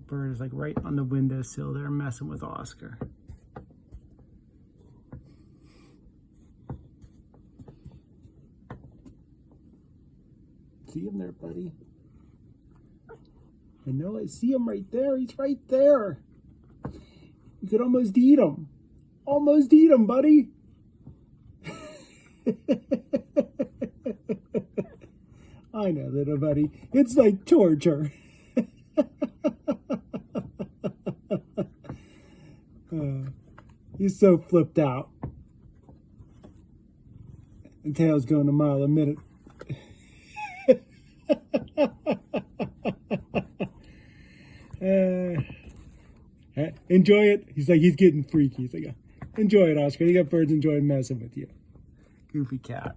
Bird is like right on the windowsill there messing with Oscar. See him there, buddy? I know, I see him right there. He's right there. You could almost eat him. Almost eat him, buddy. I know, little buddy. It's like torture. He's so flipped out. And tail's going a mile a minute. Enjoy it. He's like, he's getting freaky. He's like, enjoy it, Oscar. You got birds enjoying messing with you. Goofy cat.